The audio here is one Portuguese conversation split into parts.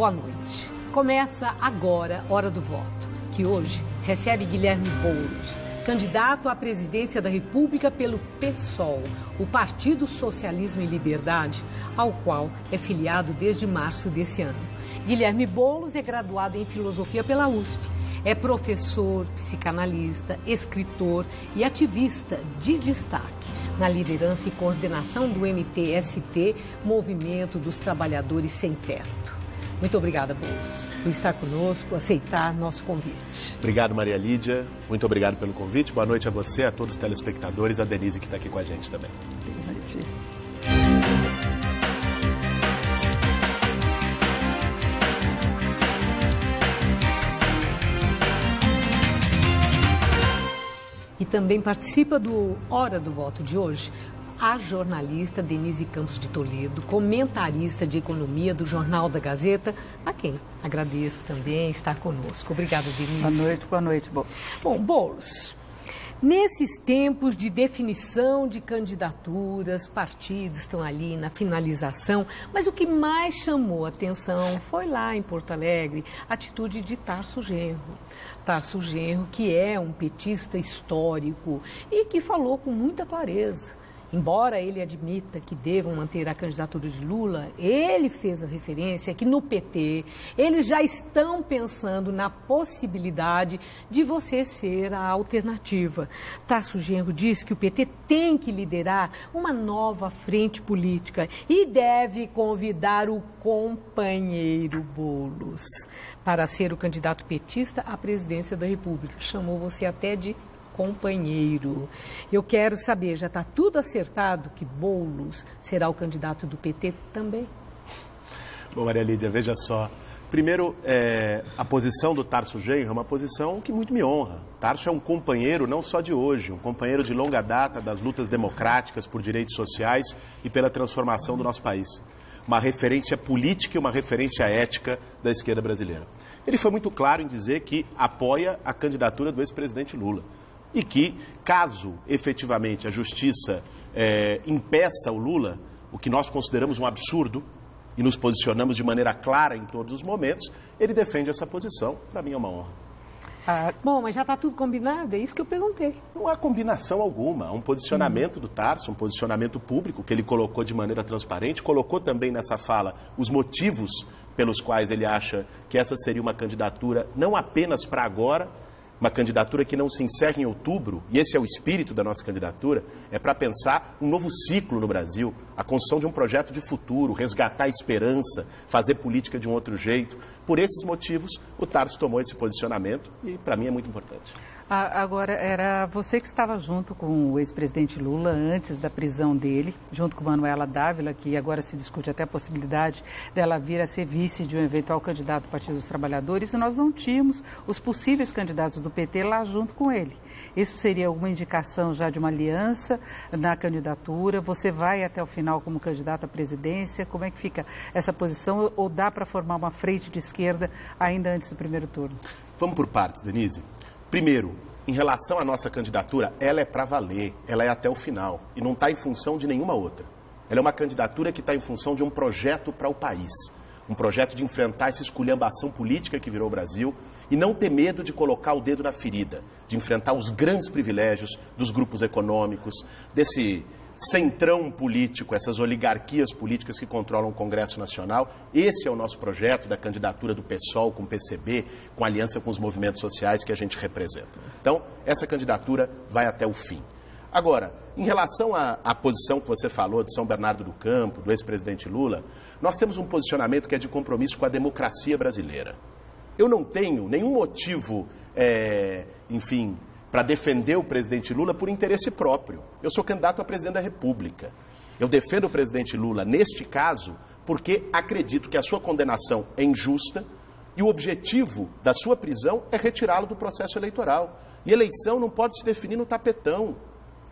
boa noite. Começa agora Hora do Voto, que hoje recebe Guilherme Boulos, candidato à presidência da República pelo PSOL, o Partido Socialismo e Liberdade, ao qual é filiado desde março desse ano. Guilherme Boulos é graduado em Filosofia pela USP. É professor, psicanalista, escritor e ativista de destaque na liderança e coordenação do MTST, Movimento dos Trabalhadores Sem Teto. Muito obrigada, Boulos, por estar conosco, aceitar nosso convite. Obrigado, Maria Lídia. Muito obrigado pelo convite. Boa noite a você, a todos os telespectadores, a Denise que está aqui com a gente também. Boa noite. E também participa do Hora do Voto de hoje a jornalista Denise Campos de Toledo, comentarista de economia do Jornal da Gazeta, a quem agradeço também estar conosco. Obrigada, Denise. Boa noite, Boulos. Bom, Boulos, nesses tempos de definição de candidaturas, partidos estão ali na finalização, mas o que mais chamou a atenção foi lá em Porto Alegre, a atitude de Tarso Genro. Tarso Genro, que é um petista histórico e que falou com muita clareza. Embora ele admita que devam manter a candidatura de Lula, ele fez a referência que no PT eles já estão pensando na possibilidade de você ser a alternativa. Tarso Genro diz que o PT tem que liderar uma nova frente política e deve convidar o companheiro Boulos para ser o candidato petista à presidência da República. Chamou você até de companheiro. Eu quero saber, já está tudo acertado que Boulos será o candidato do PT também? Bom, Maria Lídia, veja só. Primeiro, a posição do Tarso Genro é uma posição que muito me honra. Tarso é um companheiro não só de hoje, um companheiro de longa data das lutas democráticas por direitos sociais e pela transformação do nosso país. Uma referência política e uma referência ética da esquerda brasileira. Ele foi muito claro em dizer que apoia a candidatura do ex-presidente Lula. E que, caso efetivamente a justiça impeça o Lula, o que nós consideramos um absurdo, e nos posicionamos de maneira clara em todos os momentos, ele defende essa posição. Para mim é uma honra. Bom, mas já está tudo combinado, é isso que eu perguntei. Não há combinação alguma, há um posicionamento do Tarso, um posicionamento público que ele colocou de maneira transparente, colocou também nessa fala os motivos pelos quais ele acha que essa seria uma candidatura não apenas para agora, uma candidatura que não se encerra em outubro, e esse é o espírito da nossa candidatura, é para pensar um novo ciclo no Brasil, a construção de um projeto de futuro, resgatar a esperança, fazer política de um outro jeito. Por esses motivos, o Tarso tomou esse posicionamento e, para mim, é muito importante. Agora, era você que estava junto com o ex-presidente Lula antes da prisão dele, junto com Manuela Dávila, que agora se discute até a possibilidade dela vir a ser vice de um eventual candidato do Partido dos Trabalhadores, e nós não tínhamos os possíveis candidatos do PT lá junto com ele. Isso seria alguma indicação já de uma aliança na candidatura? Você vai até o final como candidato à presidência? Como é que fica essa posição? Ou dá para formar uma frente de esquerda ainda antes do primeiro turno? Vamos por partes, Denise. Primeiro, em relação à nossa candidatura, ela é para valer, ela é até o final e não está em função de nenhuma outra. Ela é uma candidatura que está em função de um projeto para o país, um projeto de enfrentar essa esculhambação política que virou o Brasil e não ter medo de colocar o dedo na ferida, de enfrentar os grandes privilégios dos grupos econômicos, desse centrão político, essas oligarquias políticas que controlam o Congresso Nacional. Esse é o nosso projeto da candidatura do PSOL com o PCB, com aliança com os movimentos sociais que a gente representa. Então, essa candidatura vai até o fim. Agora, em relação à posição que você falou de São Bernardo do Campo, do ex-presidente Lula, nós temos um posicionamento que é de compromisso com a democracia brasileira. Eu não tenho nenhum motivo, para defender o presidente Lula por interesse próprio. Eu sou candidato a presidente da República. Eu defendo o presidente Lula, neste caso, porque acredito que a sua condenação é injusta e o objetivo da sua prisão é retirá-lo do processo eleitoral. E eleição não pode se definir no tapetão.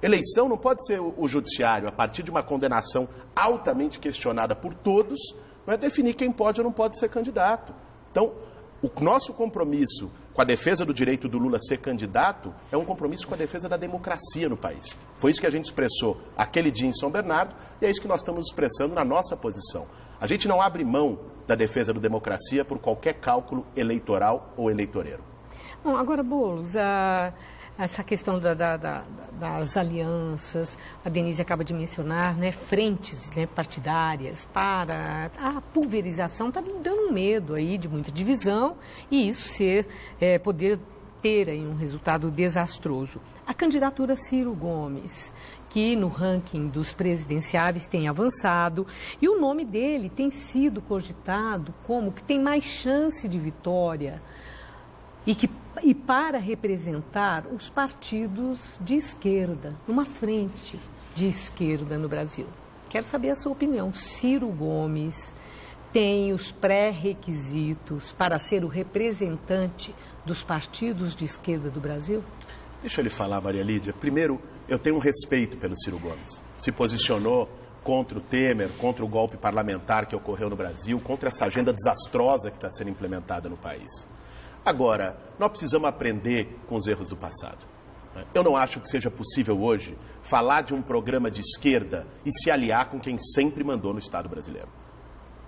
Eleição não pode ser o judiciário, a partir de uma condenação altamente questionada por todos, não é definir quem pode ou não pode ser candidato. Então, o nosso compromisso com a defesa do direito do Lula ser candidato é um compromisso com a defesa da democracia no país. Foi isso que a gente expressou aquele dia em São Bernardo e é isso que nós estamos expressando na nossa posição. A gente não abre mão da defesa da democracia por qualquer cálculo eleitoral ou eleitoreiro. Bom, agora, Boulos, essa questão das alianças, a Denise acaba de mencionar, né, frentes, né, partidárias para a pulverização, está me dando um medo aí de muita divisão e isso poder ter aí um resultado desastroso. A candidatura Ciro Gomes, que no ranking dos presidenciáveis tem avançado e o nome dele tem sido cogitado como que tem mais chance de vitória e para representar os partidos de esquerda, uma frente de esquerda no Brasil. Quero saber a sua opinião. Ciro Gomes tem os pré-requisitos para ser o representante dos partidos de esquerda do Brasil? Deixa eu lhe falar, Maria Lídia. Primeiro, eu tenho um respeito pelo Ciro Gomes. Se posicionou contra o Temer, contra o golpe parlamentar que ocorreu no Brasil, contra essa agenda desastrosa que está sendo implementada no país. Agora, nós precisamos aprender com os erros do passado. Eu não acho que seja possível hoje falar de um programa de esquerda e se aliar com quem sempre mandou no Estado brasileiro.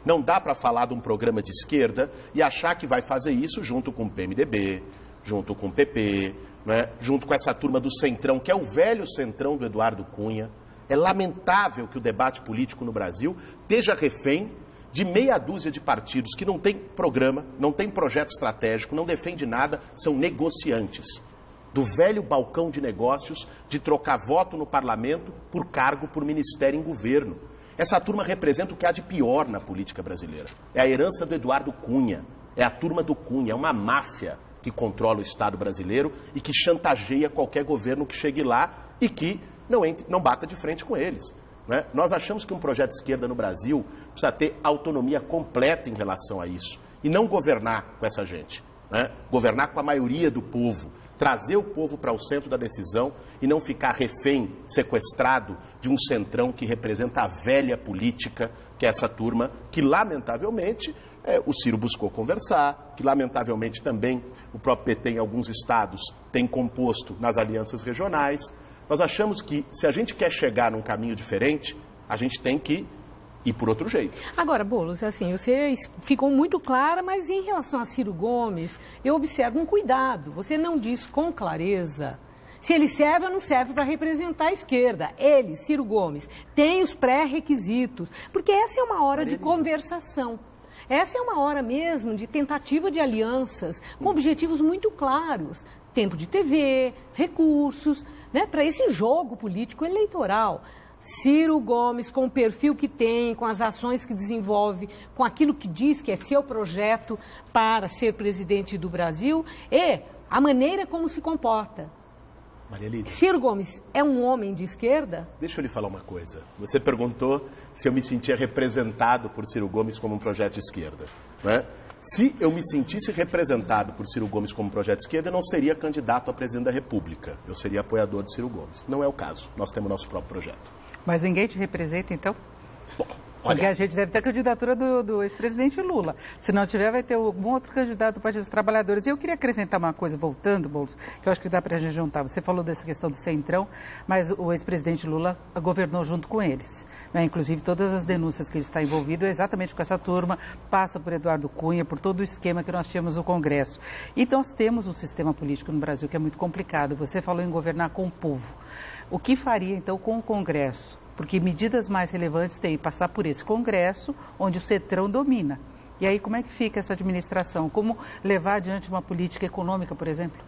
Não dá para falar de um programa de esquerda e achar que vai fazer isso junto com o PMDB, junto com o PP, né, junto com essa turma do Centrão, que é o velho Centrão do Eduardo Cunha. É lamentável que o debate político no Brasil esteja refém de meia dúzia de partidos que não tem programa, não tem projeto estratégico, não defende nada, são negociantes. Do velho balcão de negócios de trocar voto no parlamento por cargo, por ministério em governo. Essa turma representa o que há de pior na política brasileira. É a herança do Eduardo Cunha, é a turma do Cunha, é uma máfia que controla o Estado brasileiro e que chantageia qualquer governo que chegue lá e que não bata de frente com eles. Né? Nós achamos que um projeto de esquerda no Brasil precisa ter autonomia completa em relação a isso e não governar com essa gente, né? Governar com a maioria do povo, trazer o povo para o centro da decisão e não ficar refém, sequestrado de um centrão que representa a velha política, que é essa turma que, lamentavelmente, o Ciro buscou conversar, que, lamentavelmente, também o próprio PT em alguns estados tem composto nas alianças regionais. Nós achamos que, se a gente quer chegar num caminho diferente, a gente tem que ir por outro jeito. Agora, Boulos, assim, você ficou muito clara, mas em relação a Ciro Gomes, eu observo um cuidado. Você não diz com clareza se ele serve ou não serve para representar a esquerda. Ele, Ciro Gomes, tem os pré-requisitos, porque essa é uma hora de conversação. Essa é uma hora mesmo de tentativa de alianças com objetivos muito claros. Tempo de TV, recursos, né, para esse jogo político eleitoral. Ciro Gomes, com o perfil que tem, com as ações que desenvolve, com aquilo que diz que é seu projeto para ser presidente do Brasil e a maneira como se comporta. Maria Lídia, Ciro Gomes é um homem de esquerda? Deixa eu lhe falar uma coisa. Você perguntou se eu me sentia representado por Ciro Gomes como um projeto de esquerda, né? Se eu me sentisse representado por Ciro Gomes como projeto de esquerda, eu não seria candidato a presidente da República. Eu seria apoiador de Ciro Gomes. Não é o caso. Nós temos nosso próprio projeto. Mas ninguém te representa, então? Bom, Porque olha, a gente deve ter a candidatura do ex-presidente Lula. Se não tiver, vai ter algum outro candidato do Partido dos Trabalhadores. E eu queria acrescentar uma coisa, voltando, Boulos, que eu acho que dá para a gente juntar. Você falou dessa questão do Centrão, mas o ex-presidente Lula governou junto com eles. Né? Inclusive, todas as denúncias que ele está envolvido é exatamente com essa turma, passa por Eduardo Cunha, por todo o esquema que nós tínhamos no Congresso. E nós temos um sistema político no Brasil que é muito complicado. Você falou em governar com o povo. O que faria, então, com o Congresso? Porque medidas mais relevantes têm que passar por esse Congresso, onde o Centrão domina. E aí, como é que fica essa administração? Como levar adiante uma política econômica, por exemplo?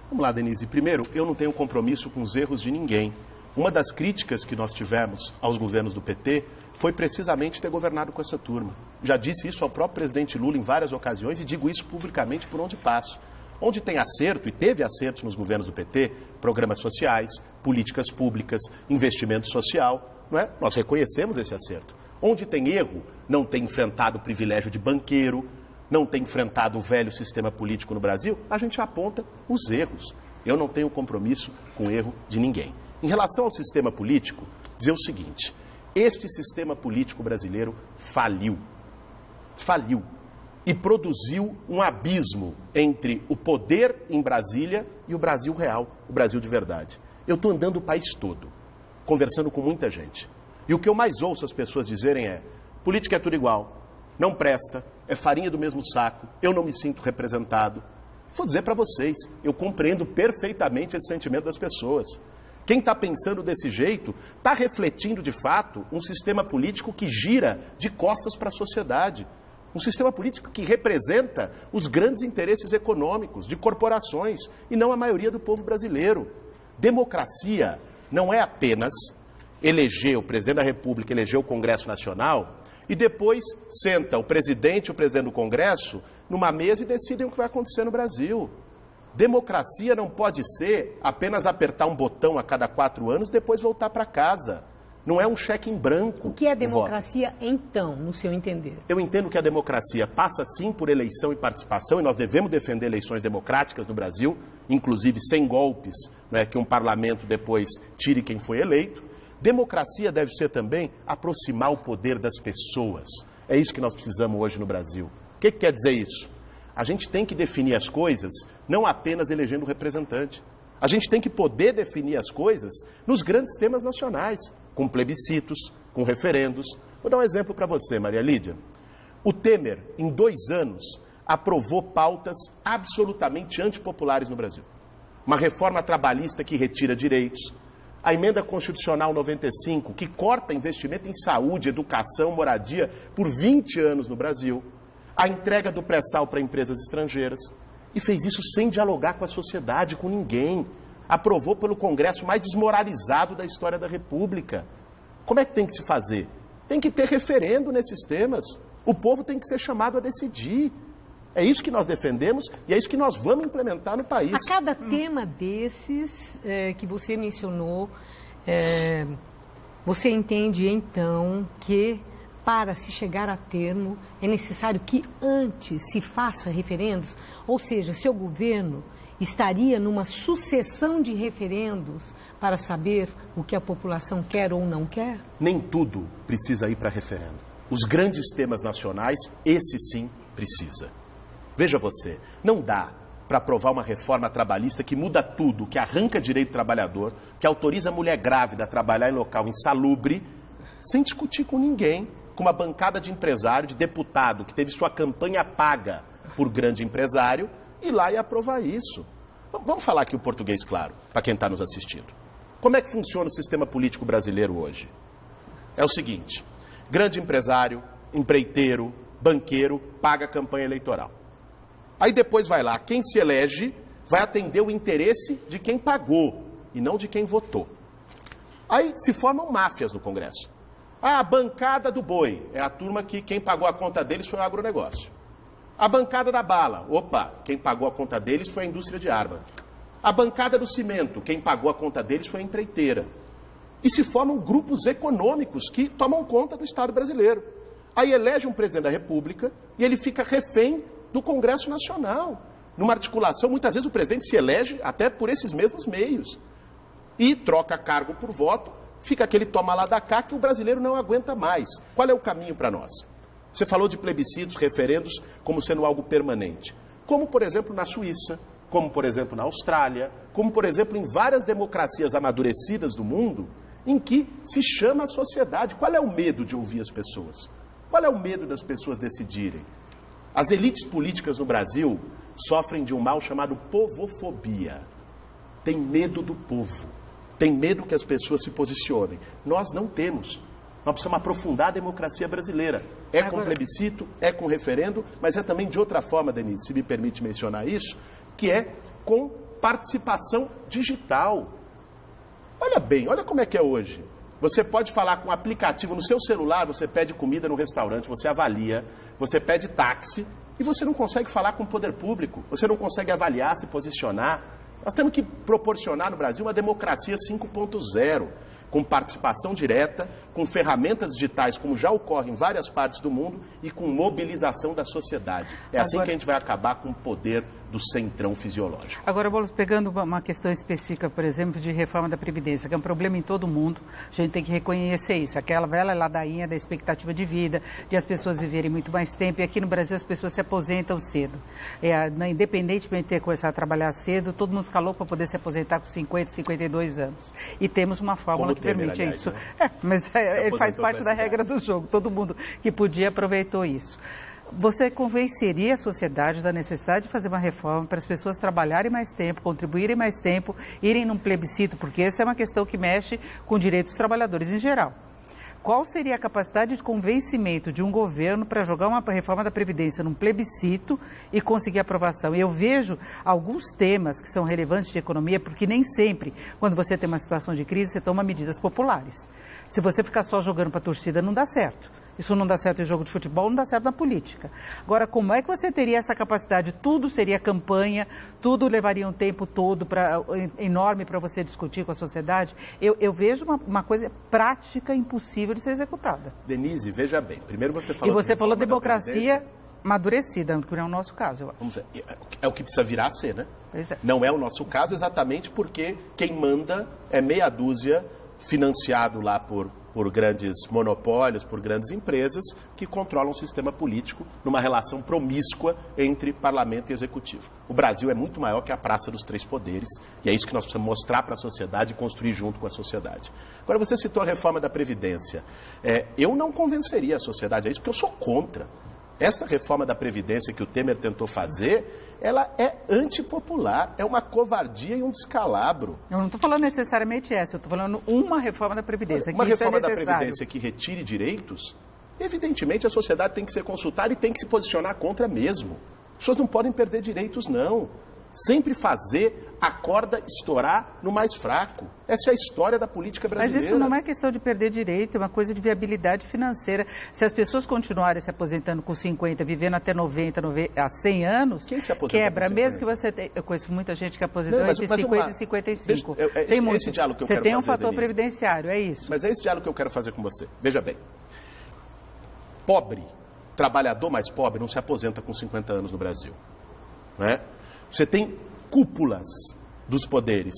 Vamos lá, Denise. Primeiro, eu não tenho compromisso com os erros de ninguém. Uma das críticas que nós tivemos aos governos do PT foi precisamente ter governado com essa turma. Já disse isso ao próprio presidente Lula em várias ocasiões e digo isso publicamente por onde passo. Onde tem acerto, e teve acertos nos governos do PT, programas sociais, políticas públicas, investimento social, não é? Nós reconhecemos esse acerto. Onde tem erro, não tem enfrentado o privilégio de banqueiro, não tem enfrentado o velho sistema político no Brasil, a gente aponta os erros. Eu não tenho compromisso com o erro de ninguém. Em relação ao sistema político, dizer o seguinte: este sistema político brasileiro faliu. Faliu. E produziu um abismo entre o poder em Brasília e o Brasil real, o Brasil de verdade. Eu estou andando o país todo, conversando com muita gente. E o que eu mais ouço as pessoas dizerem é: política é tudo igual. não presta, é farinha do mesmo saco, eu não me sinto representado. Vou dizer para vocês, eu compreendo perfeitamente esse sentimento das pessoas. Quem está pensando desse jeito está refletindo, de fato, um sistema político que gira de costas para a sociedade. Um sistema político que representa os grandes interesses econômicos de corporações e não a maioria do povo brasileiro. Democracia não é apenas eleger o presidente da República, eleger o Congresso Nacional e depois senta o presidente e o presidente do Congresso numa mesa e decidem o que vai acontecer no Brasil. Democracia não pode ser apenas apertar um botão a cada 4 anos e depois voltar para casa. Não é um cheque em branco. O que é democracia, então, no seu entender? Eu entendo que a democracia passa, sim, por eleição e participação, e nós devemos defender eleições democráticas no Brasil, inclusive sem golpes, né, que um parlamento depois tire quem foi eleito. Democracia deve ser também aproximar o poder das pessoas. É isso que nós precisamos hoje no Brasil. O que quer dizer isso? A gente tem que definir as coisas não apenas elegendo o representante. A gente tem que poder definir as coisas nos grandes temas nacionais, com plebiscitos, com referendos. Vou dar um exemplo para você, Maria Lídia. O Temer, em 2 anos, aprovou pautas absolutamente antipopulares no Brasil. Uma reforma trabalhista que retira direitos, a emenda constitucional 95, que corta investimento em saúde, educação, moradia por 20 anos no Brasil, a entrega do pré-sal para empresas estrangeiras, e fez isso sem dialogar com a sociedade, com ninguém. Aprovou pelo Congresso mais desmoralizado da história da República. Como é que tem que se fazer? Tem que ter referendo nesses temas. O povo tem que ser chamado a decidir. É isso que nós defendemos e é isso que nós vamos implementar no país. A cada tema desses que você mencionou, você entende então que para se chegar a termo é necessário que antes se faça referendos? Ou seja, seu governo estaria numa sucessão de referendos para saber o que a população quer ou não quer? Nem tudo precisa ir para referendo. Os grandes temas nacionais, esse sim precisa. Veja você, não dá para aprovar uma reforma trabalhista que muda tudo, que arranca direito do trabalhador, que autoriza a mulher grávida a trabalhar em local insalubre, sem discutir com ninguém, com uma bancada de empresário, de deputado, que teve sua campanha paga por grande empresário, ir lá e aprovar isso. Vamos falar aqui o português claro, para quem está nos assistindo. Como é que funciona o sistema político brasileiro hoje? É o seguinte, grande empresário, empreiteiro, banqueiro, paga a campanha eleitoral. Aí depois vai lá, quem se elege vai atender o interesse de quem pagou e não de quem votou. Aí se formam máfias no Congresso. A bancada do boi é a turma que quem pagou a conta deles foi o agronegócio. A bancada da bala, quem pagou a conta deles foi a indústria de arma. A bancada do cimento, quem pagou a conta deles foi a empreiteira. E se formam grupos econômicos que tomam conta do Estado brasileiro. Aí elege um presidente da República e ele fica refém do Congresso Nacional. Numa articulação, muitas vezes o presidente se elege até por esses mesmos meios. E troca cargo por voto, fica aquele toma lá da cá que o brasileiro não aguenta mais. Qual é o caminho para nós? Você falou de plebiscitos, referendos, como sendo algo permanente. Como, por exemplo, na Suíça, como, por exemplo, na Austrália, como, por exemplo, em várias democracias amadurecidas do mundo, em que se chama a sociedade. Qual é o medo de ouvir as pessoas? Qual é o medo das pessoas decidirem? As elites políticas no Brasil sofrem de um mal chamado povofobia. Tem medo do povo. Tem medo que as pessoas se posicionem. Nós não temos. Nós precisamos aprofundar a democracia brasileira. É com plebiscito, é com referendo, mas é também de outra forma, Denise, se me permite mencionar isso, que é com participação digital. Olha bem, olha como é que é hoje. Você pode falar com um aplicativo no seu celular, você pede comida no restaurante, você avalia, você pede táxi e você não consegue falar com o poder público, você não consegue avaliar, se posicionar. Nós temos que proporcionar no Brasil uma democracia 5.0, com participação direta, com ferramentas digitais, como já ocorre em várias partes do mundo, e com mobilização da sociedade. É assim que a gente vai acabar com o poder do centrão fisiológico. Agora, Boulos, pegando uma questão específica, por exemplo, de reforma da Previdência, que é um problema em todo mundo, a gente tem que reconhecer isso. Aquela velha ladainha da expectativa de vida, de as pessoas viverem muito mais tempo, e aqui no Brasil as pessoas se aposentam cedo. Independentemente de ter começado a trabalhar cedo, todo mundo fica louco para poder se aposentar com 50, 52 anos. E temos uma fórmula que permite isso. Né? Mas ele faz parte da regra do jogo. Todo mundo que podia aproveitou isso. Você convenceria a sociedade da necessidade de fazer uma reforma para as pessoas trabalharem mais tempo, contribuírem mais tempo, irem num plebiscito, porque essa é uma questão que mexe com direitos dos trabalhadores em geral. Qual seria a capacidade de convencimento de um governo para jogar uma reforma da Previdência num plebiscito e conseguir aprovação? Eu vejo alguns temas que são relevantes de economia, porque nem sempre, quando você tem uma situação de crise, você toma medidas populares. Se você ficar só jogando para a torcida, não dá certo. Isso não dá certo em jogo de futebol, não dá certo na política. Agora, como é que você teria essa capacidade? Tudo seria campanha, tudo levaria um tempo todo enorme para você discutir com a sociedade. Eu vejo uma coisa prática impossível de ser executada. Denise, veja bem, primeiro você falou... E você falou democracia amadurecida, que não é o nosso caso. Vamos dizer, é o que precisa virar a ser, né? Pois é. Não é o nosso caso exatamente porque quem manda é meia dúzia financiado lá por grandes monopólios, por grandes empresas que controlam o sistema político numa relação promíscua entre parlamento e executivo. O Brasil é muito maior que a Praça dos Três Poderes e é isso que nós precisamos mostrar para a sociedade e construir junto com a sociedade. Agora, você citou a reforma da Previdência. Eu não convenceria a sociedade a isso porque eu sou contra. Esta reforma da Previdência que o Temer tentou fazer, ela é antipopular, é uma covardia e um descalabro. Eu não estou falando necessariamente essa, eu estou falando uma reforma da Previdência. Uma reforma da Previdência que retire direitos, evidentemente a sociedade tem que ser consultada e tem que se posicionar contra mesmo. As pessoas não podem perder direitos, não. Sempre fazer a corda estourar no mais fraco. Essa é a história da política brasileira. Mas isso não é questão de perder direito, é uma coisa de viabilidade financeira. Se as pessoas continuarem se aposentando com 50, vivendo até 90, a 100 anos, quem se aposenta quebra. Mesmo que você tenha... Eu conheço muita gente que aposentou entre 50 e 55. Tem muito. Esse diálogo que eu quero fazer, Você tem um fator Denise, previdenciário, é isso. Mas é esse diálogo que eu quero fazer com você. Veja bem. Pobre, trabalhador mais pobre, não se aposenta com 50 anos no Brasil. Né? Você tem cúpulas dos poderes.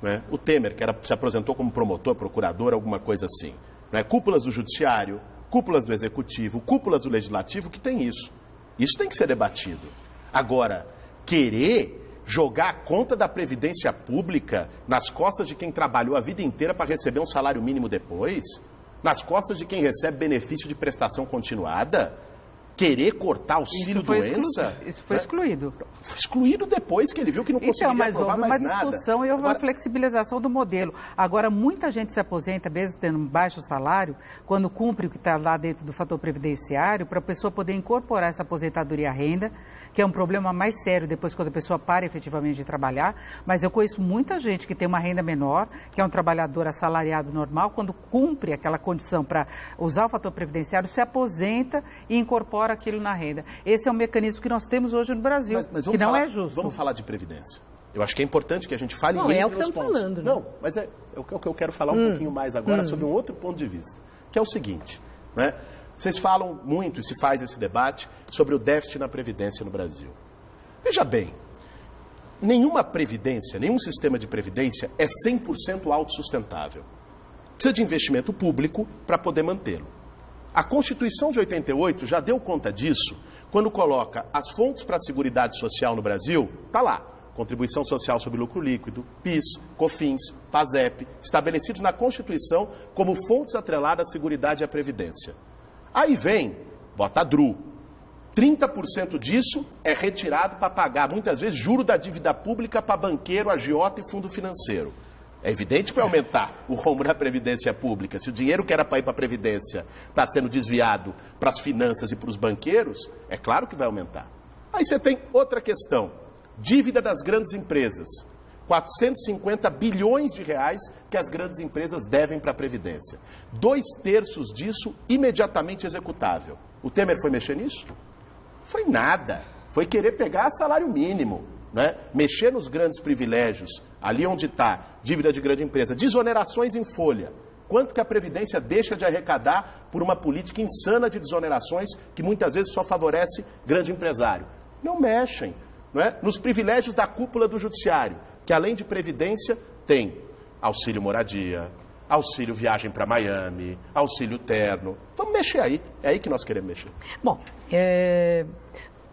Né? O Temer, que se aposentou como promotor, procurador, alguma coisa assim. Né? Cúpulas do judiciário, cúpulas do executivo, cúpulas do legislativo, que tem isso. Isso tem que ser debatido. Agora, querer jogar a conta da Previdência Pública nas costas de quem trabalhou a vida inteira para receber um salário mínimo depois, nas costas de quem recebe benefício de prestação continuada, querer cortar auxílio-doença... Isso foi excluído. Foi excluído depois que ele viu que não conseguiria aprovar mais nada. Mas houve uma discussão e houve uma flexibilização do modelo. Agora, muita gente se aposenta, mesmo tendo um baixo salário, quando cumpre o que está lá dentro do fator previdenciário, para a pessoa poder incorporar essa aposentadoria à renda, que é um problema mais sério depois quando a pessoa para efetivamente de trabalhar. Mas eu conheço muita gente que tem uma renda menor, que é um trabalhador assalariado normal, quando cumpre aquela condição para usar o fator previdenciário, se aposenta e incorpora aquilo na renda. Esse é um mecanismo que nós temos hoje no Brasil, mas que não é justo. Vamos falar de previdência. Eu acho que é importante que a gente fale entre os pontos. Não, é o que estamos falando. Né? Não, mas é o que eu quero falar um pouquinho mais agora sobre um outro ponto de vista, que é o seguinte, né? Vocês falam muito e se faz esse debate sobre o déficit na Previdência no Brasil. Veja bem, nenhuma previdência, nenhum sistema de previdência é 100% autossustentável. Precisa de investimento público para poder mantê-lo. A Constituição de 88 já deu conta disso quando coloca as fontes para a Seguridade Social no Brasil, está lá, Contribuição Social sobre Lucro Líquido, PIS, COFINS, PASEP, estabelecidos na Constituição como fontes atreladas à Seguridade e à Previdência. Aí vem, bota a DRU. 30% disso é retirado para pagar, muitas vezes, juro da dívida pública para banqueiro, agiota e fundo financeiro. É evidente que vai aumentar o rombo na Previdência Pública. Se o dinheiro que era para ir para a Previdência está sendo desviado para as finanças e para os banqueiros, é claro que vai aumentar. Aí você tem outra questão. Dívida das grandes empresas. 450 bilhões de reais que as grandes empresas devem para a Previdência. 2/3 disso imediatamente executável. O Temer foi mexer nisso? Foi nada. Foi querer pegar salário mínimo, né? Mexer nos grandes privilégios, ali onde está dívida de grande empresa, desonerações em folha. Quanto que a Previdência deixa de arrecadar por uma política insana de desonerações que muitas vezes só favorece grande empresário? Não mexem. não é? Nos privilégios da cúpula do judiciário, que além de previdência, tem auxílio moradia, auxílio viagem para Miami, auxílio terno. Vamos mexer aí, é aí que nós queremos mexer. Bom,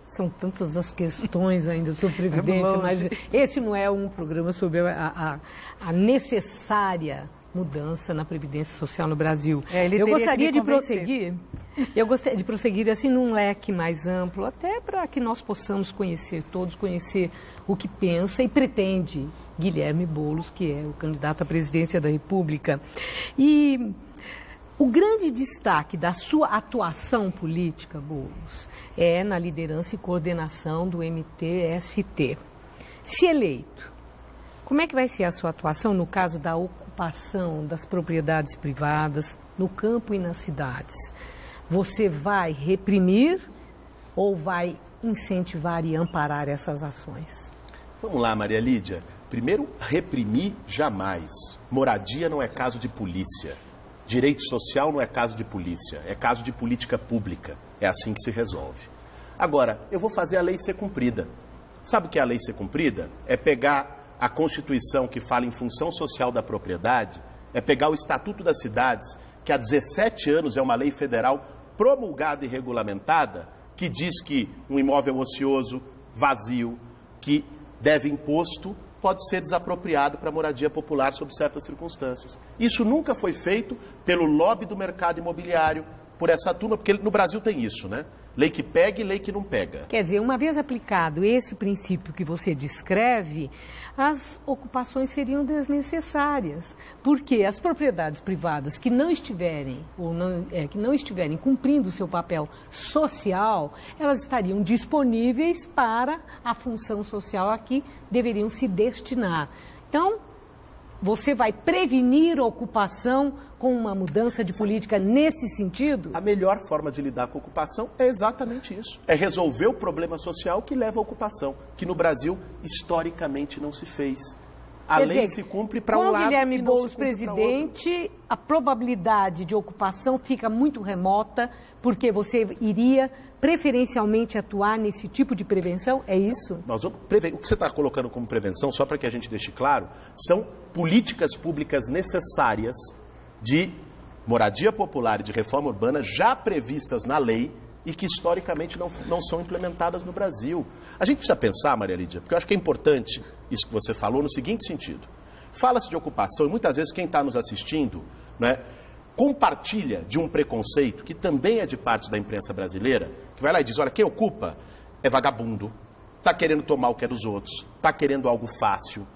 são tantas as questões ainda sobre previdência, mas esse não é um programa sobre a necessária mudança na Previdência Social no Brasil. Eu gostaria de prosseguir assim num leque mais amplo, até para que nós possamos conhecer o que pensa e pretende Guilherme Boulos, que é o candidato à presidência da República. E o grande destaque da sua atuação política, Boulos, é na liderança e coordenação do MTST. Se eleito, como é que vai ser a sua atuação no caso da ocupação das propriedades privadas no campo e nas cidades? Você vai reprimir ou vai incentivar e amparar essas ações? Vamos lá, Maria Lídia. Primeiro, reprimir jamais. Moradia não é caso de polícia. Direito social não é caso de polícia, é caso de política pública. É assim que se resolve. Agora, eu vou fazer a lei ser cumprida. Sabe o que é a lei ser cumprida? É pegar a Constituição que fala em função social da propriedade, é pegar o Estatuto das Cidades, que há 17 anos é uma lei federal promulgada e regulamentada, que diz que um imóvel ocioso, vazio, que deve imposto, pode ser desapropriado para moradia popular sob certas circunstâncias. Isso nunca foi feito pelo lobby do mercado imobiliário, por essa turma, porque no Brasil tem isso, né? Lei que pega e lei que não pega. Quer dizer, uma vez aplicado esse princípio que você descreve, as ocupações seriam desnecessárias, porque as propriedades privadas que não estiverem cumprindo o seu papel social, elas estariam disponíveis para a função social a que deveriam se destinar. Então, você vai prevenir a ocupação com uma mudança de política nesse sentido? A melhor forma de lidar com a ocupação é exatamente isso. É resolver o problema social que leva à ocupação, que no Brasil, historicamente, não se fez. A lei se cumpre para um lado e não se cumpre para o outro. Com Guilherme Boulos presidente, a probabilidade de ocupação fica muito remota, porque você iria preferencialmente atuar nesse tipo de prevenção, é isso? O que você está colocando como prevenção, só para que a gente deixe claro, são políticas públicas necessárias de moradia popular e de reforma urbana já previstas na lei e que historicamente não são implementadas no Brasil. A gente precisa pensar, Maria Lídia, porque eu acho que é importante isso que você falou no seguinte sentido. Fala-se de ocupação e muitas vezes quem está nos assistindo, né, compartilha de um preconceito que também é de parte da imprensa brasileira, que vai lá e diz, olha, quem ocupa é vagabundo, está querendo tomar o que é dos outros, está querendo algo fácil,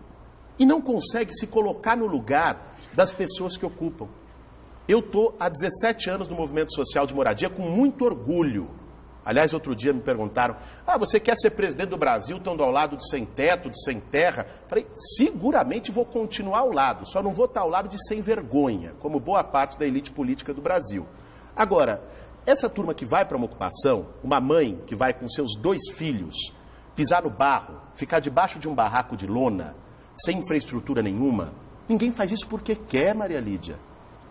e não consegue se colocar no lugar das pessoas que ocupam. Eu estou há 17 anos no movimento social de moradia com muito orgulho. Aliás, outro dia me perguntaram, você quer ser presidente do Brasil, estando ao lado de sem teto, de sem terra? Falei, seguramente vou continuar ao lado, só não vou estar ao lado de sem vergonha, como boa parte da elite política do Brasil. Agora, essa turma que vai para uma ocupação, uma mãe que vai com seus 2 filhos, pisar no barro, ficar debaixo de um barraco de lona, sem infraestrutura nenhuma, ninguém faz isso porque quer, Maria Lídia.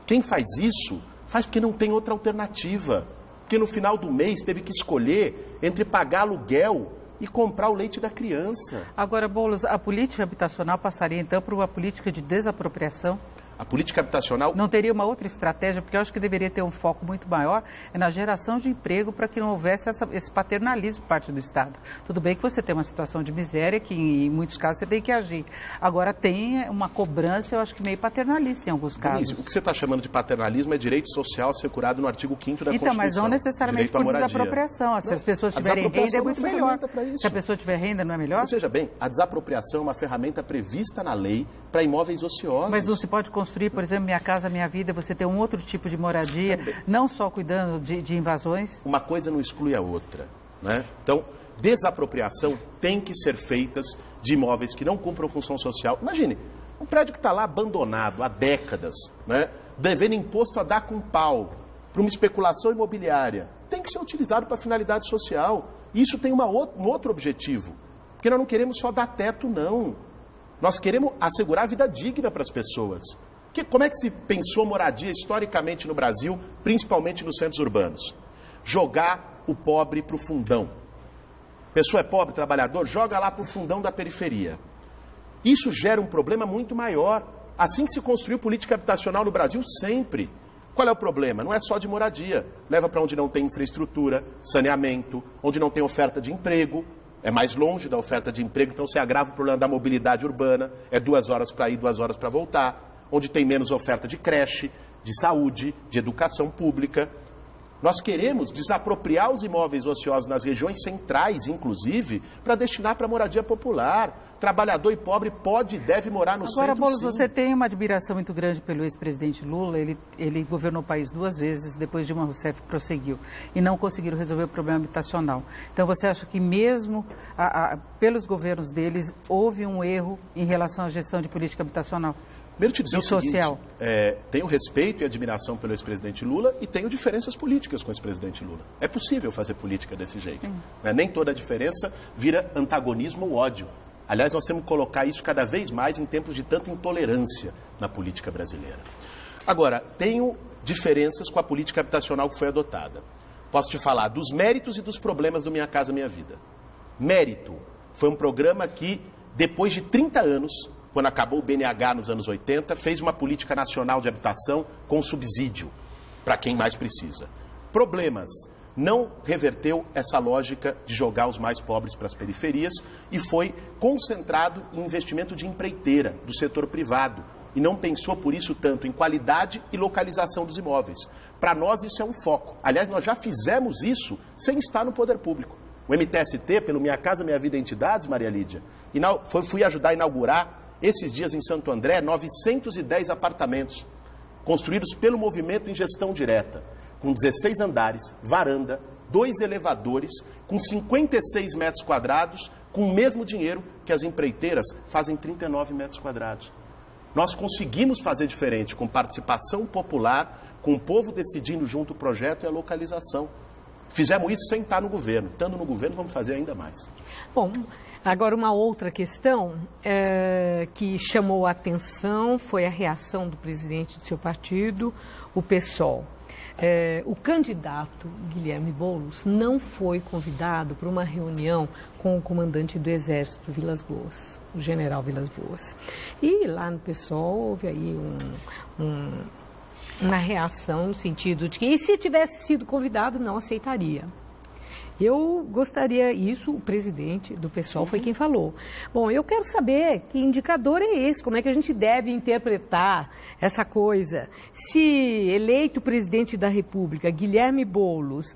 Quem faz isso, faz porque não tem outra alternativa. Porque no final do mês teve que escolher entre pagar aluguel e comprar o leite da criança. Agora, Boulos, a política habitacional passaria então por uma política de desapropriação? A política habitacional... Não teria uma outra estratégia, porque eu acho que deveria ter um foco muito maior na geração de emprego para que não houvesse esse paternalismo por parte do Estado. Tudo bem que você tem uma situação de miséria que em muitos casos você tem que agir. Agora tem uma cobrança, eu acho que meio paternalista em alguns casos. Denise, o que você está chamando de paternalismo é direito social assegurado no artigo 5º da Constituição. Então, mas não necessariamente por desapropriação. Se as pessoas tiverem renda é muito melhor. Se a pessoa tiver renda não é melhor? Mas veja bem, a desapropriação é uma ferramenta prevista na lei para imóveis ociosos. Mas não se pode construir, por exemplo, Minha Casa Minha Vida, você ter um outro tipo de moradia, não só cuidando de invasões? Uma coisa não exclui a outra, né? Então, desapropriação tem que ser feitas de imóveis que não cumpram função social. Imagine, um prédio que está lá abandonado há décadas, né? Devendo imposto a dar com pau para uma especulação imobiliária, tem que ser utilizado para finalidade social. Isso tem um outro objetivo, porque nós não queremos só dar teto, não. Nós queremos assegurar a vida digna para as pessoas. Como é que se pensou moradia historicamente no Brasil, principalmente nos centros urbanos? Jogar o pobre para o fundão. Pessoa é pobre, trabalhador, joga lá para o fundão da periferia. Isso gera um problema muito maior. Assim que se construiu política habitacional no Brasil, sempre. Qual é o problema? Não é só de moradia. Leva para onde não tem infraestrutura, saneamento, onde não tem oferta de emprego. É mais longe da oferta de emprego, então se agrava o problema da mobilidade urbana. É 2 horas para ir, 2 horas para voltar. Onde tem menos oferta de creche, de saúde, de educação pública. Nós queremos desapropriar os imóveis ociosos nas regiões centrais, inclusive, para destinar para moradia popular. Trabalhador e pobre pode e deve morar no centro, Agora, Boulos, sim. você tem uma admiração muito grande pelo ex-presidente Lula. Ele governou o país 2 vezes, depois Dilma Rousseff prosseguiu. E não conseguiram resolver o problema habitacional. Então, você acha que mesmo pelos governos deles, houve um erro em relação à gestão de política habitacional? Primeiro te dizer o social. seguinte, tenho respeito e admiração pelo ex-presidente Lula e tenho diferenças políticas com o ex-presidente Lula. É possível fazer política desse jeito. Nem toda diferença vira antagonismo ou ódio. Aliás, nós temos que colocar isso cada vez mais em tempos de tanta intolerância na política brasileira. Agora, tenho diferenças com a política habitacional que foi adotada. Posso te falar dos méritos e dos problemas do Minha Casa Minha Vida. Mérito foi um programa que, depois de 30 anos... quando acabou o BNH nos anos 80, fez uma política nacional de habitação com subsídio para quem mais precisa. Problemas, não reverteu essa lógica de jogar os mais pobres para as periferias e foi concentrado em investimento de empreiteira, do setor privado, e não pensou por isso tanto em qualidade e localização dos imóveis. Para nós isso é um foco. Aliás, nós já fizemos isso sem estar no poder público. O MTST, pelo Minha Casa Minha Vida Entidades, Maria Lídia, fui ajudar a inaugurar esses dias em Santo André, 910 apartamentos, construídos pelo movimento em gestão direta, com 16 andares, varanda, 2 elevadores, com 56 metros quadrados, com o mesmo dinheiro que as empreiteiras fazem 39 metros quadrados. Nós conseguimos fazer diferente, com participação popular, com o povo decidindo junto o projeto e a localização. Fizemos isso sem estar no governo. Estando no governo, vamos fazer ainda mais. Bom, agora uma outra questão que chamou a atenção foi a reação do presidente do seu partido, o PSOL. O candidato Guilherme Boulos não foi convidado para uma reunião com o comandante do Exército, Vilas Boas, o general Vilas Boas. E lá no PSOL houve aí uma reação no sentido de que, e se tivesse sido convidado, não aceitaria. Eu gostaria, isso o presidente do PSOL foi quem falou. Bom, eu quero saber que indicador é esse, como é que a gente deve interpretar essa coisa. Se eleito presidente da República, Guilherme Boulos,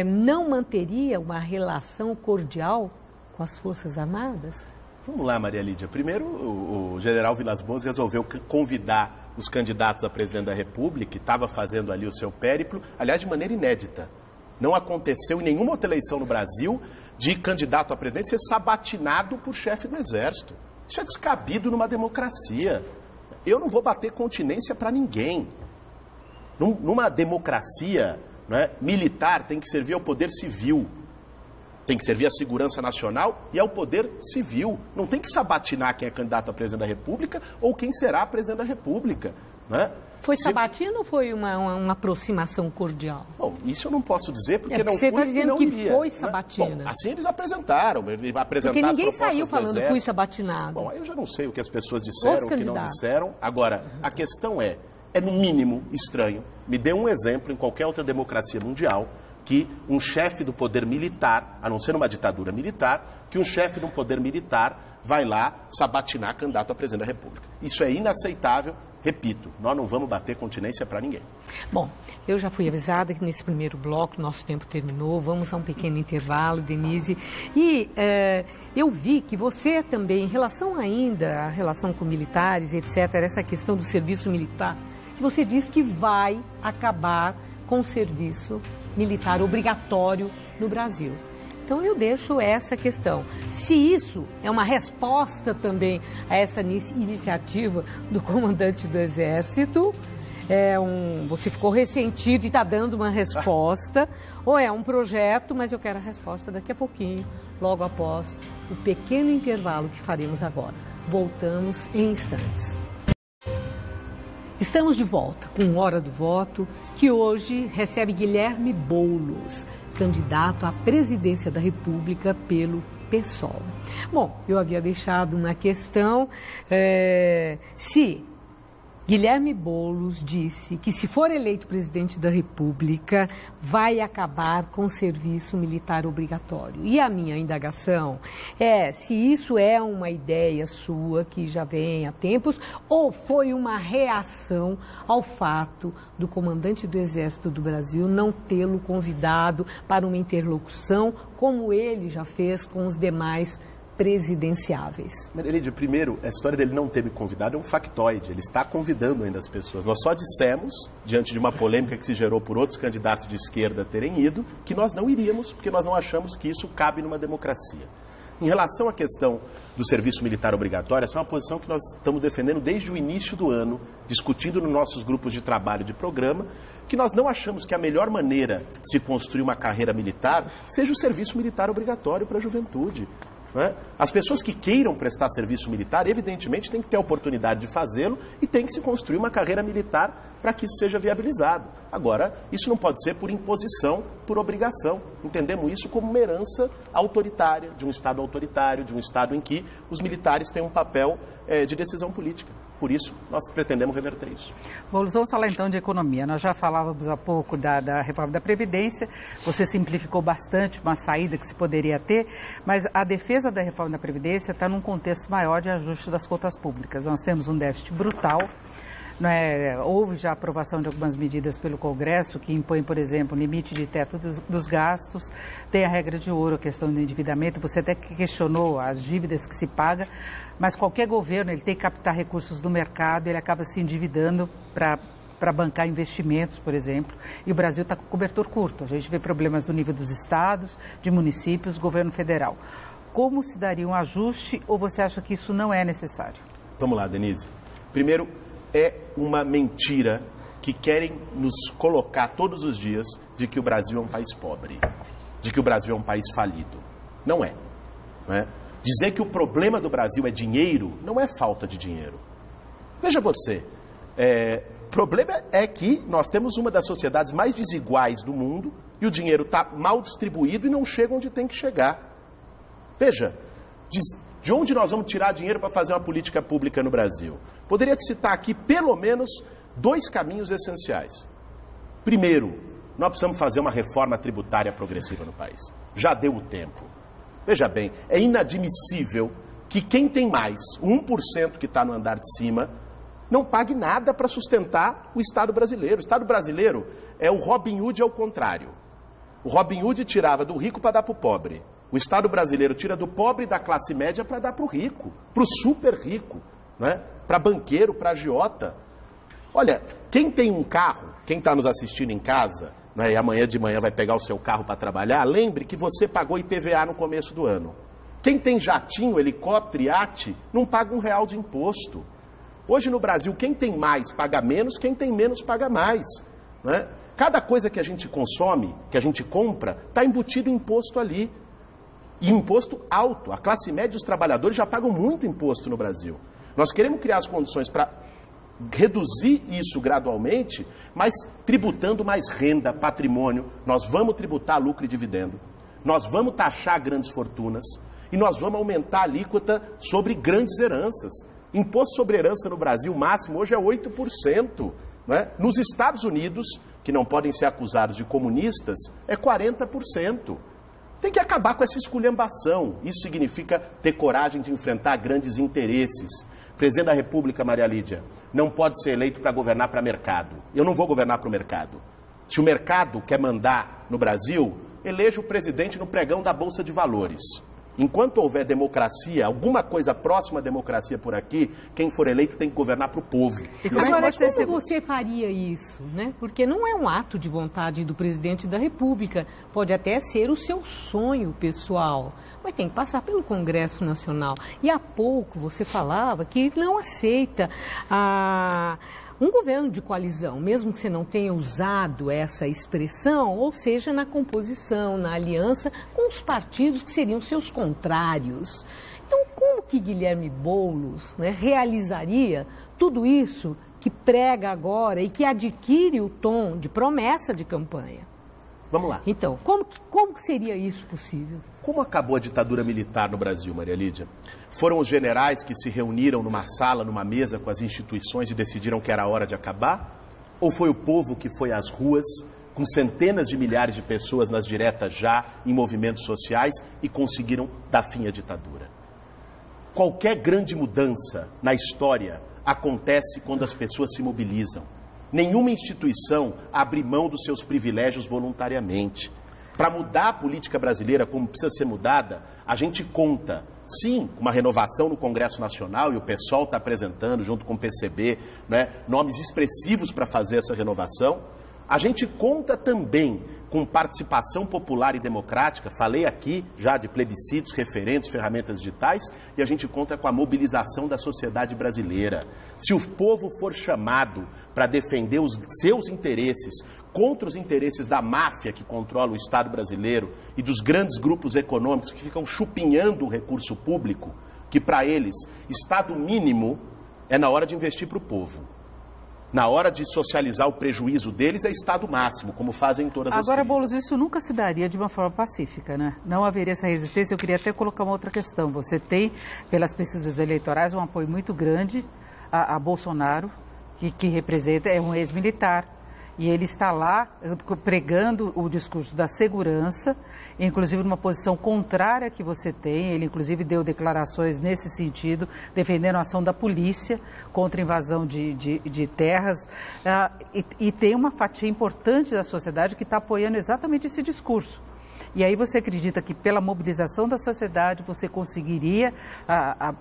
não manteria uma relação cordial com as Forças Armadas? Vamos lá, Maria Lídia. Primeiro, o general Vilas Boas resolveu convidar os candidatos a presidente da República, que estava fazendo ali o seu périplo, aliás, de maneira inédita. Não aconteceu em nenhuma outra eleição no Brasil de candidato a presidente ser sabatinado por chefe do Exército. Isso é descabido numa democracia. Eu não vou bater continência para ninguém. Numa democracia, né, militar tem que servir ao poder civil. Tem que servir à segurança nacional e ao poder civil. Não tem que sabatinar quem é candidato a presidente da República ou quem será presidente da República. Né? Foi sabatina ou foi uma aproximação cordial? Bom, isso eu não posso dizer porque não fui. Você está dizendo que iria, foi sabatina. Bom, assim eles apresentaram porque ninguém saiu falando fui sabatinado. Bom, eu já não sei o que as pessoas disseram, o que não disseram. Agora, a questão é no mínimo estranho. Me dê um exemplo em qualquer outra democracia mundial que um chefe do poder militar, a não ser uma ditadura militar, que um chefe de um poder militar vai lá sabatinar candidato a presidente da República. Isso é inaceitável. Repito, nós não vamos bater continência para ninguém. Bom, eu já fui avisada que nesse primeiro bloco nosso tempo terminou, vamos a um pequeno intervalo, Denise. E eu vi que você também, em relação ainda à relação com militares, etc., essa questão do serviço militar, você diz que vai acabar com o serviço militar obrigatório no Brasil. Então eu deixo essa questão. Se isso é uma resposta também a essa iniciativa do comandante do Exército, você ficou ressentido e está dando uma resposta, ou é um projeto, mas eu quero a resposta daqui a pouquinho, logo após o pequeno intervalo que faremos agora. Voltamos em instantes. Estamos de volta com Hora do Voto, que hoje recebe Guilherme Boulos, candidato à presidência da República pelo PSOL. Bom, eu havia deixado uma questão, se Guilherme Boulos disse que, se for eleito presidente da República, vai acabar com o serviço militar obrigatório. E a minha indagação é se isso é uma ideia sua que já vem há tempos ou foi uma reação ao fato do comandante do Exército do Brasil não tê-lo convidado para uma interlocução, como ele já fez com os demais presidenciáveis. Elidio, primeiro, a história dele não ter me convidado é um factoide. Ele está convidando ainda as pessoas. Nós só dissemos, diante de uma polêmica que se gerou por outros candidatos de esquerda terem ido, que nós não iríamos, porque nós não achamos que isso cabe numa democracia. Em relação à questão do serviço militar obrigatório, essa é uma posição que nós estamos defendendo desde o início do ano, discutindo nos nossos grupos de trabalho de programa, que nós não achamos que a melhor maneira de se construir uma carreira militar seja o serviço militar obrigatório para a juventude. As pessoas que queiram prestar serviço militar, evidentemente, têm que ter a oportunidade de fazê-lo e tem que se construir uma carreira militar para que isso seja viabilizado. Agora, isso não pode ser por imposição, por obrigação. Entendemos isso como uma herança autoritária, de um Estado autoritário, de um Estado em que os militares têm um papel de decisão política. Por isso, nós pretendemos reverter isso. Boulos, vamos falar então de economia. Nós já falávamos há pouco da reforma da Previdência, você simplificou bastante uma saída que se poderia ter, mas a defesa da reforma da Previdência está num contexto maior de ajuste das contas públicas. Nós temos um déficit brutal. Houve já a aprovação de algumas medidas pelo Congresso que impõem, por exemplo, o limite de teto dos gastos, tem a regra de ouro, a questão do endividamento, você até questionou as dívidas que se paga, mas qualquer governo ele tem que captar recursos do mercado, ele acaba se endividando para bancar investimentos, por exemplo, e o Brasil está com cobertor curto. A gente vê problemas no nível dos estados, de municípios, governo federal. Como se daria um ajuste ou você acha que isso não é necessário? Vamos lá, Denise. Primeiro, é uma mentira que querem nos colocar todos os dias de que o Brasil é um país pobre, de que o Brasil é um país falido. Não é. Dizer que o problema do Brasil é dinheiro não é falta de dinheiro. Veja você, o problema é que nós temos uma das sociedades mais desiguais do mundo e o dinheiro está mal distribuído e não chega onde tem que chegar. Veja, de onde nós vamos tirar dinheiro para fazer uma política pública no Brasil? Poderia te citar aqui pelo menos 2 caminhos essenciais. Primeiro, nós precisamos fazer uma reforma tributária progressiva no país. Já deu o tempo. Veja bem, é inadmissível que quem tem mais, o 1% que está no andar de cima, não pague nada para sustentar o Estado brasileiro. O Estado brasileiro é o Robin Hood ao contrário. O Robin Hood tirava do rico para dar para o pobre. O Estado brasileiro tira do pobre e da classe média para dar para o rico, para o super rico, para banqueiro, para agiota. Olha, quem tem um carro, quem está nos assistindo em casa, e amanhã de manhã vai pegar o seu carro para trabalhar, lembre que você pagou IPVA no começo do ano. Quem tem jatinho, helicóptero, iate, não paga R$1 de imposto. Hoje no Brasil, quem tem mais paga menos, quem tem menos paga mais. Cada coisa que a gente consome, que a gente compra, está embutido imposto ali. E imposto alto. A classe média e os trabalhadores já pagam muito imposto no Brasil. Nós queremos criar as condições para reduzir isso gradualmente, mas tributando mais renda, patrimônio. Nós vamos tributar lucro e dividendo. Nós vamos taxar grandes fortunas. E nós vamos aumentar a alíquota sobre grandes heranças. Imposto sobre herança no Brasil, máximo hoje é 8%. Nos Estados Unidos, que não podem ser acusados de comunistas, é 40%. Tem que acabar com essa esculhambação. Isso significa ter coragem de enfrentar grandes interesses. O presidente da República, Maria Lídia, não pode ser eleito para governar para mercado. Eu não vou governar para o mercado. Se o mercado quer mandar no Brasil, eleja o presidente no pregão da Bolsa de Valores. Enquanto houver democracia, alguma coisa próxima à democracia por aqui, quem for eleito tem que governar para o povo. Agora, como você faria isso? Porque não é um ato de vontade do presidente da República. Pode até ser o seu sonho pessoal, mas tem que passar pelo Congresso Nacional. E há pouco você falava que não aceita um governo de coalizão, mesmo que você não tenha usado essa expressão, ou seja, na composição, na aliança com os partidos que seriam seus contrários. Então, como que Guilherme Boulos realizaria tudo isso que prega agora e que adquire o tom de promessa de campanha? Vamos lá. Então, como Como seria isso possível? Como acabou a ditadura militar no Brasil, Maria Lídia? Foram os generais que se reuniram numa sala, numa mesa com as instituições e decidiram que era hora de acabar? Ou foi o povo que foi às ruas, com centenas de milhares de pessoas nas diretas já, em movimentos sociais, e conseguiram dar fim à ditadura? Qualquer grande mudança na história acontece quando as pessoas se mobilizam. Nenhuma instituição abre mão dos seus privilégios voluntariamente. Para mudar a política brasileira como precisa ser mudada, a gente conta, sim, com uma renovação no Congresso Nacional, e o PSOL está apresentando, junto com o PCB, né, nomes expressivos para fazer essa renovação. A gente conta também com participação popular e democrática, falei aqui já de plebiscitos, referendos, ferramentas digitais, e a gente conta com a mobilização da sociedade brasileira. Se o povo for chamado para defender os seus interesses contra os interesses da máfia que controla o Estado brasileiro e dos grandes grupos econômicos que ficam chupinhando o recurso público, que para eles, Estado mínimo é na hora de investir para o povo. Na hora de socializar o prejuízo deles é Estado máximo, como fazem em todas as crises. Agora, Boulos, isso nunca se daria de uma forma pacífica, né? Não haveria essa resistência. Eu queria até colocar uma outra questão. Você tem, pelas pesquisas eleitorais, um apoio muito grande a Bolsonaro, que representa, é um ex-militar. E ele está lá pregando o discurso da segurança, inclusive numa posição contrária que você tem. Ele, inclusive, deu declarações nesse sentido, defendendo a ação da polícia contra a invasão de terras. E tem uma fatia importante da sociedade que está apoiando exatamente esse discurso. E aí você acredita que pela mobilização da sociedade você conseguiria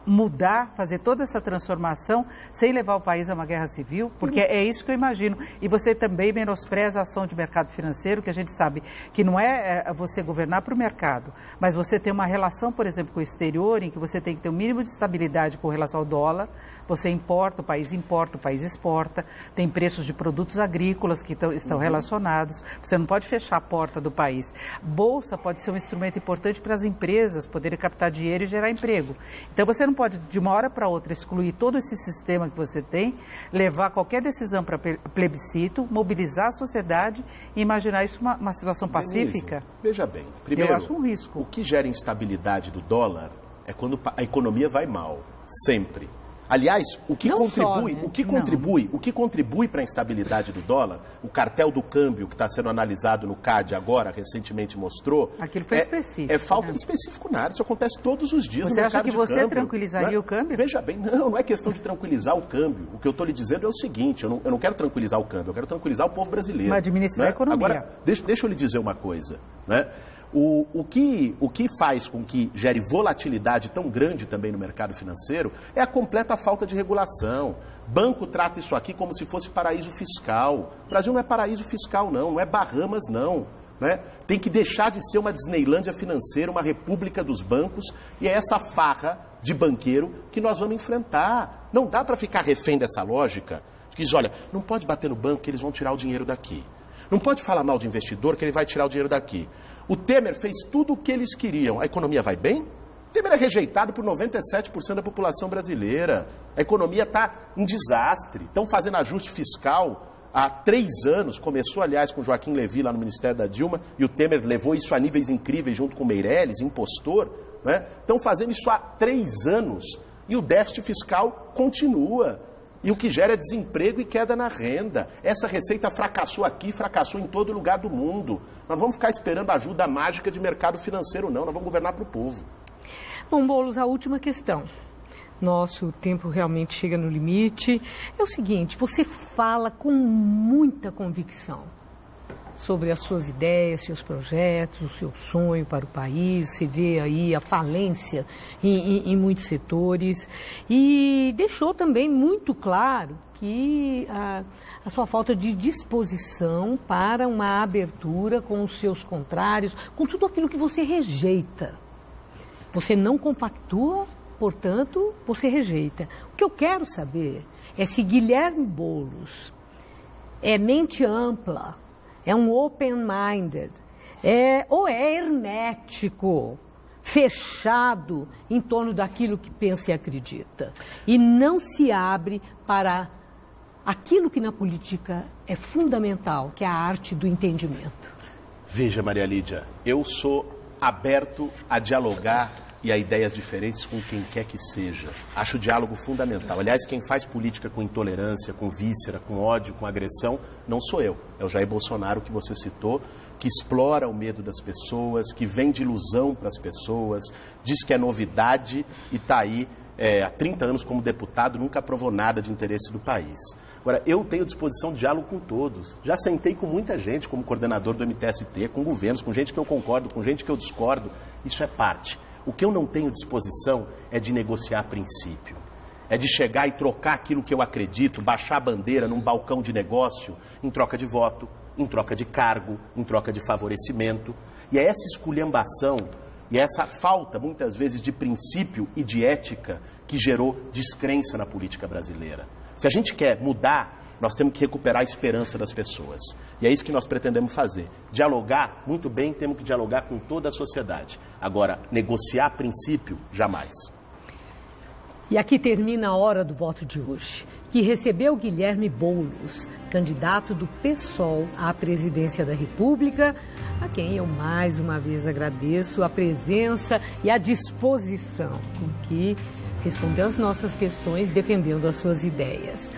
mudar, fazer toda essa transformação sem levar o país a uma guerra civil? Porque é isso que eu imagino. E você também menospreza a ação de mercado financeiro, que a gente sabe que não é você governar para o mercado, mas você tem uma relação, por exemplo, com o exterior, em que você tem que ter um mínimo de estabilidade com relação ao dólar. Você importa, o país exporta, tem preços de produtos agrícolas que estão relacionados. Você não pode fechar a porta do país. Bolsa pode ser um instrumento importante para as empresas poderem captar dinheiro e gerar emprego. Então você não pode, de uma hora para outra, excluir todo esse sistema que você tem, levar qualquer decisão para plebiscito, mobilizar a sociedade e imaginar isso uma situação pacífica. Denise, veja bem, primeiro, eu acho um risco. O que gera instabilidade do dólar é quando a economia vai mal, sempre. Aliás, o que contribui para a instabilidade do dólar, o cartel do câmbio que está sendo analisado no CAD agora, recentemente mostrou... Aquilo foi específico. É falta de específico nada, isso acontece todos os dias no mercado de câmbio. Você acha que você tranquilizaria o câmbio? Veja bem, não é questão de tranquilizar o câmbio. O que eu estou lhe dizendo é o seguinte, eu não quero tranquilizar o câmbio, eu quero tranquilizar o povo brasileiro. Mas administrar a economia. Agora, deixa eu lhe dizer uma coisa, né? O que faz com que gere volatilidade tão grande também no mercado financeiro é a completa falta de regulação. Banco trata isso aqui como se fosse paraíso fiscal. O Brasil não é paraíso fiscal, não é Bahamas, não. Né? Tem que deixar de ser uma Disneylândia financeira, uma república dos bancos, e é essa farra de banqueiro que nós vamos enfrentar. Não dá para ficar refém dessa lógica que diz, olha, não pode bater no banco que eles vão tirar o dinheiro daqui. Não pode falar mal de investidor que ele vai tirar o dinheiro daqui. O Temer fez tudo o que eles queriam. A economia vai bem? O Temer é rejeitado por 97% da população brasileira. A economia está em desastre. Estão fazendo ajuste fiscal há 3 anos. Começou, aliás, com Joaquim Levy lá no Ministério da Dilma. E o Temer levou isso a níveis incríveis junto com o Meirelles, impostor. Né? Estão fazendo isso há 3 anos. E o déficit fiscal continua. E o que gera é desemprego e queda na renda. Essa receita fracassou aqui, fracassou em todo lugar do mundo. Nós não vamos ficar esperando ajuda mágica de mercado financeiro, não. Nós vamos governar para o povo. Bom, Boulos, a última questão. Nosso tempo realmente chega no limite. É o seguinte, você fala com muita convicção sobre as suas ideias, seus projetos, o seu sonho para o país. Você vê aí a falência em muitos setores e deixou também muito claro que a sua falta de disposição para uma abertura com os seus contrários, com tudo aquilo que você rejeita. Você não compactua, portanto, você rejeita. O que eu quero saber é se Guilherme Boulos é mente ampla, é um open-minded, ou é hermético, fechado em torno daquilo que pensa e acredita. E não se abre para aquilo que na política é fundamental, que é a arte do entendimento. Veja, Maria Lídia, eu sou aberto a dialogar e a ideias diferentes com quem quer que seja. Acho o diálogo fundamental. Aliás, quem faz política com intolerância, com víscera, com ódio, com agressão, não sou eu. É o Jair Bolsonaro que você citou, que explora o medo das pessoas, que vende ilusão para as pessoas, diz que é novidade e está aí há 30 anos como deputado, nunca aprovou nada de interesse do país. Agora, eu tenho disposição de diálogo com todos. Já sentei com muita gente, como coordenador do MTST, com governos, com gente que eu concordo, com gente que eu discordo. Isso é parte. O que eu não tenho disposição é de negociar princípio. É de chegar e trocar aquilo que eu acredito, baixar a bandeira num balcão de negócio, em troca de voto, em troca de cargo, em troca de favorecimento. E é essa esculhambação e essa falta, muitas vezes, de princípio e de ética que gerou descrença na política brasileira. Se a gente quer mudar, nós temos que recuperar a esperança das pessoas. E é isso que nós pretendemos fazer. Dialogar, muito bem, temos que dialogar com toda a sociedade. Agora, negociar princípio, jamais. E aqui termina a hora do voto de hoje, que recebeu Guilherme Boulos, candidato do PSOL à presidência da República, a quem eu mais uma vez agradeço a presença e a disposição com que respondeu as nossas questões, defendendo as suas ideias.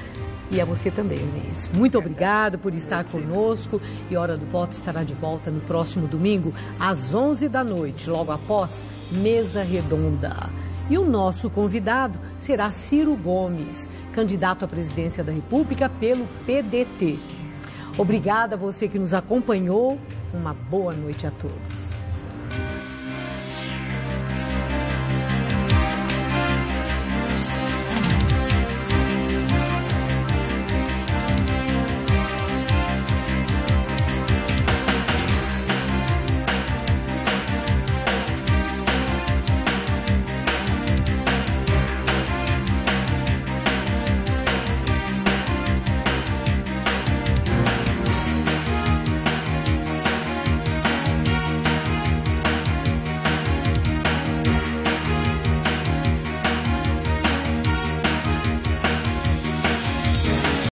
E a você também, Inês. Muito obrigado por estar conosco. E Hora do Voto estará de volta no próximo domingo, às 11 da noite, logo após Mesa Redonda. E o nosso convidado será Ciro Gomes, candidato à presidência da República pelo PDT. Obrigada a você que nos acompanhou. Uma boa noite a todos.